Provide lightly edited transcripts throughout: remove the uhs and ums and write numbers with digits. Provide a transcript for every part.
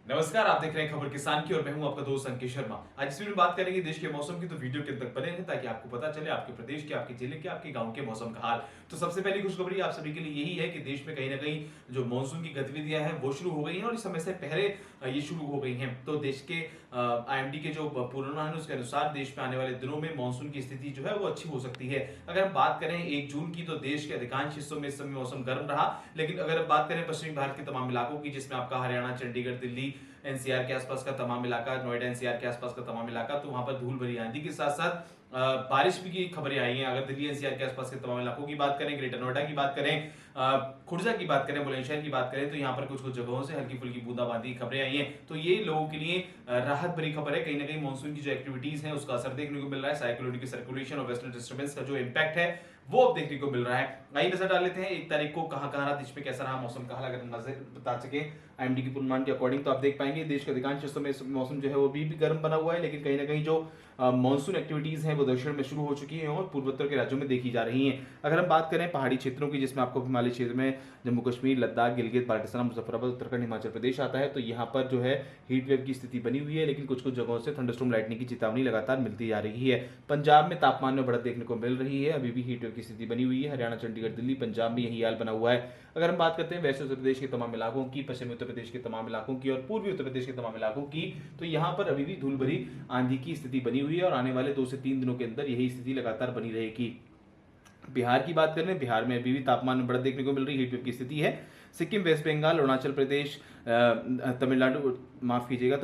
नमस्कार, आप देख रहे हैं खबर किसान की और मैं हूं आपका दोस्त अंकित शर्मा। आज इस वीडियो में बात करेंगे देश के मौसम की, तो वीडियो के अंत तक बने रहें ताकि आपको पता चले आपके प्रदेश के, आपके जिले के, आपके गांव के मौसम का हाल। तो सबसे पहली खुशखबरी आप सभी के लिए यही है कि देश में कहीं ना कहीं जो मानसून की गतिविधियां हैं वो शुरू हो गई हैं और इस समय से पहले ये शुरू हो गई हैं। तो देश के IMD के जो पूर्वानुमान है उसके अनुसार देश में आने वाले दिनों में मानसून की स्थिति जो है वो अच्छी हो सकती है। अगर हम बात करें 1 जून की, तो देश के अधिकांश हिस्सों में इस समय मौसम गर्म रहा, लेकिन अगर हम बात करें पश्चिमी भारत के तमाम इलाकों की, जिसमें आपका हरियाणा, चंडीगढ़, दिल्ली NCR के आसपास का तमाम इलाका, नोएडा NCR के आसपास का तमाम इलाका, तो वहां पर धूल भरी आंधी के साथ साथ बारिश भी की खबरें आई हैं। अगर दिल्ली NCR के आसपास के तमाम इलाकों की बात करें, ग्रेटर नोएडा की बात करें, खुर्जा की बात करें, बुलंदशहर की बात करें, तो यहाँ पर कुछ कुछ जगहों से हल्की फुल्की बूंदाबांदी की खबरें आई हैं। तो ये लोगों के लिए राहत भरी खबर है। कहीं ना कहीं मानसून की जो एक्टिविटीज है उसका असर देखने को मिल रहा है। साइक्लोनिक सर्कुलेशन और वेस्टर्न डिस्टर्बेंस का जो इम्पैक्ट है वो अब देखने को मिल रहा है। आइए नजर डाल लेते हैं 1 तारीख को कहाँ कहाँ रहा, देश में कैसा रहा मौसम का हाल। अगर हम नजर बता सके IMD की पूर्वानुमान के अकॉर्डिंग, तो आप देख पाएंगे देश के अधिकांश हिस्सों में मौसम जो है वो भी गर्म बना हुआ है, लेकिन कहीं ना कहीं जो मानसून एक्टिविटीज हैं वो दक्षिण में शुरू हो चुकी हैं और पूर्वोत्तर के राज्यों में देखी जा रही हैं। अगर हम बात करें पहाड़ी क्षेत्रों की, जिसमें आपको हिमालय क्षेत्र में जम्मू कश्मीर, लद्दाख, गिलगित बाल्टिस्तान, मुजफ्फराबाद, उत्तराखंड, हिमाचल प्रदेश आता है, तो यहाँ पर जो है हीट वेव की स्थिति बनी हुई है, लेकिन कुछ कुछ जगहों से थंडरस्टॉर्म लाइटनिंग की चेतावनी लगातार मिलती जा रही है। पंजाब में तापमान में बढ़त देखने को मिल रही है, अभी भी हीट वेव की स्थिति बनी हुई है। हरियाणा, चंडीगढ़, दिल्ली, पंजाब में यही हाल बना हुआ है। अगर हम बात करते हैं वैसे उत्तर प्रदेश के तमाम इलाकों की, पश्चिमी उत्तर प्रदेश के तमाम इलाकों की और पूर्वी उत्तर प्रदेश के तमाम इलाकों की, तो यहाँ पर अभी भी धूल भरी आंधी की स्थिति बनी हुई है और आने वाले 2 से 3 दिनों के अंदर यही स्थिति लगातार बनी रहेगी। बिहार की बात करें, बिहार में अभी भी तापमान में बढ़त देखने को मिल रही है, हीट वेव की स्थिति है। सिक्किम, वेस्ट बंगाल, अरुणाचल प्रदेश, तमिलनाडु, माफ कीजिएगा,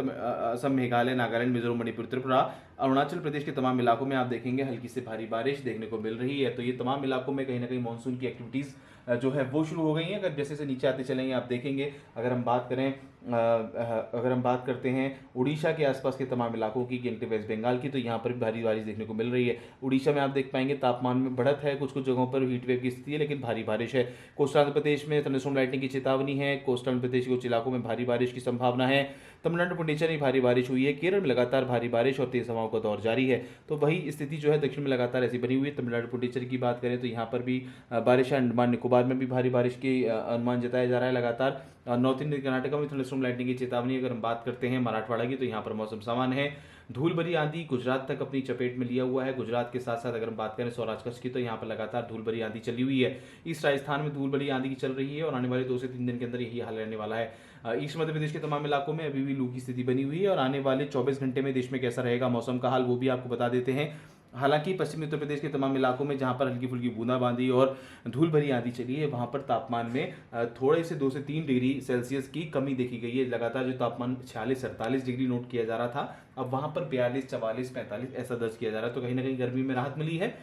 असम, मेघालय, नागालैंड, मिजोरम, मणिपुर, त्रिपुरा, अरुणाचल प्रदेश के तमाम इलाकों में आप देखेंगे हल्की से भारी बारिश देखने को मिल रही है। तो ये तमाम इलाकों में कहीं ना कहीं मानसून की एक्टिविटीज जो है वो शुरू हो गई हैं। अगर जैसे से नीचे आते चलेंगे आप देखेंगे, अगर हम बात करें अगर हम बात करते हैं उड़ीसा के आसपास के तमाम इलाकों की, गिनती वेस्ट बंगाल की, तो यहाँ पर भी भारी बारिश देखने को मिल रही है। उड़ीसा में आप देख पाएंगे तापमान में बढ़त है, कुछ कुछ जगहों पर हीट वेव की स्थिति है, लेकिन भारी बारिश है। कोस्टल आंध्र प्रदेश में थंडरस्टॉर्म लाइटनिंग की चेतावनी है। कोस्टल आंध्र प्रदेश के कुछ इलाकों में भारी बारिश की संभावना है। तमिलनाडु, पुडुचेरी में भारी बारिश हुई है। केरल में लगातार भारी बारिश और तेज हवाओं का दौर जारी है। तो वही स्थिति जो है दक्षिण में लगातार ऐसी बनी हुई है। तमिलनाडु, पुडुचेरी की बात करें तो यहाँ पर भी बारिश है। अंडमान निकोबार में भी भारी बारिश की अनुमान जताया जा रहा है लगातार। नॉर्थ इंडियन कर्नाटक में थंडरस्टॉर्म लाइटनिंग की चेतावनी। अगर हम बात करते हैं मराठवाड़ा की, तो यहाँ पर मौसम सामान्य है। धूल भरी आंधी गुजरात तक अपनी चपेट में लिया हुआ है। गुजरात के साथ साथ अगर हम बात करें सौराष्ट्र कच्छ की, तो यहाँ पर लगातार धूल भरी आंधी चली हुई है। ईस्ट राजस्थान में धूल भरी आंधी की चल रही है और आने वाले 2 से 3 दिन के अंदर यही हाल रहने वाला है। ईस्ट मध्य प्रदेश के तमाम इलाकों में अभी भी लू की स्थिति बनी हुई है और आने वाले 24 घंटे में देश में कैसा रहेगा मौसम का हाल वो भी आपको बता देते हैं। हालांकि पश्चिमी उत्तर प्रदेश के तमाम इलाकों में जहां पर हल्की फुल्की बूंदाबांदी और धूल भरी आंधी चली है, वहां पर तापमान में थोड़े से 2 से 3 डिग्री सेल्सियस की कमी देखी गई है। लगातार जो तापमान 46-48 डिग्री नोट किया जा रहा था, अब वहां पर 42, 44, 45 ऐसा दर्ज किया जा रहा है। तो कहीं ना कहीं गर्मी में राहत मिली है।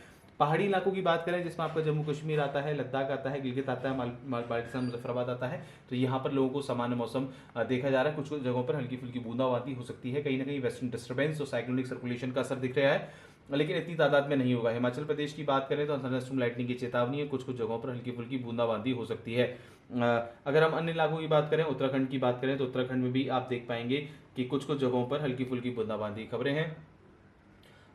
पहाड़ी इलाकों की बात करें, जिसमें आपका जम्मू कश्मीर आता है, लद्दाख आता है, गिलगित आता है, बाल्टिस्तान, मुजफ्फराबाद आता है, तो यहाँ पर लोगों को सामान्य मौसम देखा जा रहा है। कुछ कुछ जगहों पर हल्की फुल्की बूंदाबांदी हो सकती है। कहीं ना कहीं वेस्टर्न डिस्टर्बेंस और साइक्लोनिक सर्कुलेशन का असर दिख रहा है, लेकिन इतनी तादाद में नहीं होगा। हिमाचल प्रदेश की बात करें तो थंडरस्टॉर्म लाइटनिंग की चेतावनी है। कुछ कुछ जगहों पर हल्की फुल्की बूंदाबांदी हो सकती है। अगर हम अन्य इलाकों की बात करें, उत्तराखंड की बात करें, तो उत्तराखंड में भी आप देख पाएंगे कि कुछ कुछ जगहों पर हल्की फुल्की बूंदाबांदी खबरें हैं।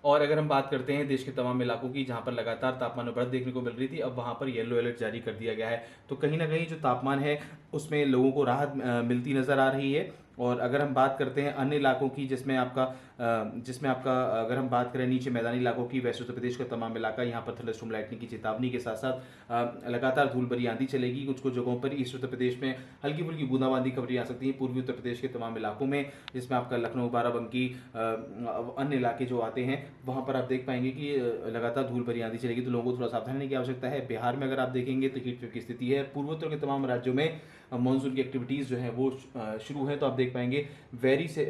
और अगर हम बात करते हैं देश के तमाम इलाकों की, जहां पर लगातार तापमान में बढ़त देखने को मिल रही थी, अब वहां पर येलो अलर्ट जारी कर दिया गया है। तो कहीं ना कहीं जो तापमान है उसमें लोगों को राहत मिलती नजर आ रही है। और अगर हम बात करते हैं अन्य इलाकों की, जिसमें आपका अगर हम बात करें नीचे मैदानी इलाकों की, वेस्ट उत्तर प्रदेश का तमाम इलाका, यहाँ पर थंडरस्टॉर्म लाइटनिंग की चेतावनी के साथ साथ लगातार धूल भरी आंधी चलेगी। कुछ कुछ जगहों पर ईस्ट उत्तर प्रदेश में हल्की फुल्की बूंदाबांदी खबरें आ सकती हैं। पूर्वी उत्तर प्रदेश के तमाम इलाकों में, जिसमें आपका लखनऊ, बाराबंकी, अन्य इलाके जो आते हैं, वहां पर आप देख पाएंगे कि लगातार धूल भरी आंधी चलेगी। तो लोगों को थोड़ा सावधान रहने की आवश्यकता है। बिहार में अगर आप देखेंगे तो हीट वेव की स्थिति है। पूर्वोत्तर के तमाम राज्यों में मानसून की एक्टिविटीज जो है वो शुरू है। तो आप देख पाएंगे भारी से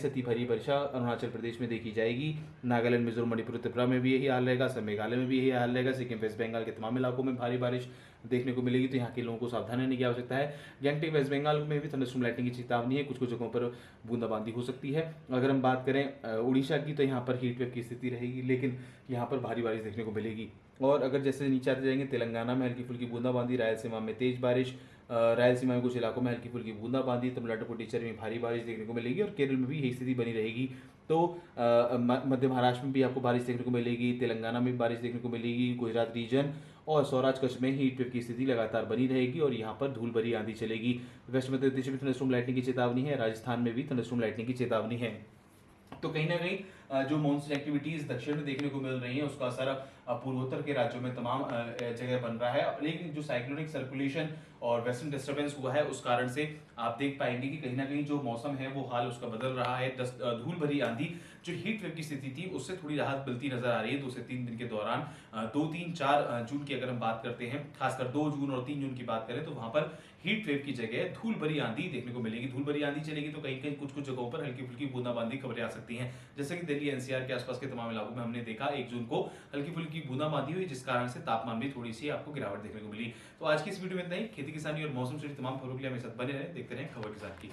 अति भारी वर्षा अरुणाचल प्रदेश में देखी जाएगी। नागालैंड, मिजोरम, मणिपुर, त्रिपुरा में भी यही हाल रहेगा। असम, मेघालय में भी यही हाल रहेगा। सिक्किम, वेस्ट बंगाल के तमाम इलाकों में भारी बारिश देखने को मिलेगी। तो यहाँ के लोगों को सावधान रहने की आवश्यकता है। गैंगटॉक, वेस्ट बंगाल में भी थंडरस्टॉर्म लाइटनिंग की चेतावनी है। कुछ कुछ जगहों पर बूंदाबांदी हो सकती है। अगर हम बात करें उड़ीसा की, तो यहाँ पर हीट वेव की स्थिति रहेगी, लेकिन यहाँ पर भारी बारिश देखने को मिलेगी। और अगर जैसे नीचे आते जाएंगे, तेलंगाना में हल्की फुल्की बूंदाबांदी, रायलसीमा में तेज बारिश, रायलसीमा में कुछ इलाकों में हल्की फुल्की बूंदाबांदी, तमिलनाडु पुडुचेरी में भारी बारिश देखने को मिलेगी और केरल में भी यही स्थिति बनी रहेगी। तो मध्य महाराष्ट्र में भी आपको बारिश देखने को मिलेगी, तेलंगाना में भी बारिश देखने को मिलेगी, गुजरात रीजन और सौराष्ट्र कच्छ में हीट वेव की स्थिति लगातार बनी रहेगी और यहाँ पर धूल भरी आंधी चलेगी। वेस्ट मध्य प्रदेश में थंडरस्टॉर्म लाइटनिंग की चेतावनी है, राजस्थान में भी थंडरस्टॉर्म लाइटनिंग की चेतावनी है। तो कहीं ना कहीं जो मॉनसून एक्टिविटीज दक्षिण में देखने को मिल रही है उसका असर पूर्वोत्तर के राज्यों में तमाम जगह बन रहा है। लेकिन जो साइक्लोनिक सर्कुलेशन और वेस्टर्न डिस्टर्बेंस हुआ है उस कारण से आप देख पाएंगे कि कहीं ना कहीं जो मौसम है वो हाल उसका बदल रहा है। धूल भरी आंधी जो हीट वेव की स्थिति थी उससे थोड़ी राहत मिलती नजर आ रही है 2 से 3 दिन के दौरान। 2, 3, 4 जून की अगर हम बात करते हैं, खासकर 2 जून और 3 जून की बात करें तो वहां पर हीट वेव की जगह धूल भरी आंधी देखने को मिलेगी। धूल भरी आंधी चलेगी तो कहीं कहीं कुछ कुछ जगहों पर हल्की फुल्की बूंदाबांदी खबरें आ सकती हैं, जैसे कि दिल्ली एनसीआर के आसपास के तमाम इलाकों में हमने देखा 1 जून को हल्की फुल्की बूंदाबांदी हुई, जिस कारण से तापमान में थोड़ी सी आपको गिरावट देखने को मिली। तो आज की इस वीडियो में इतना ही। खेती किसानी और मौसम से जुड़ी तमाम खबरों के लिए हमें साथ बने रहे, देखते रहे खबर के साथ की।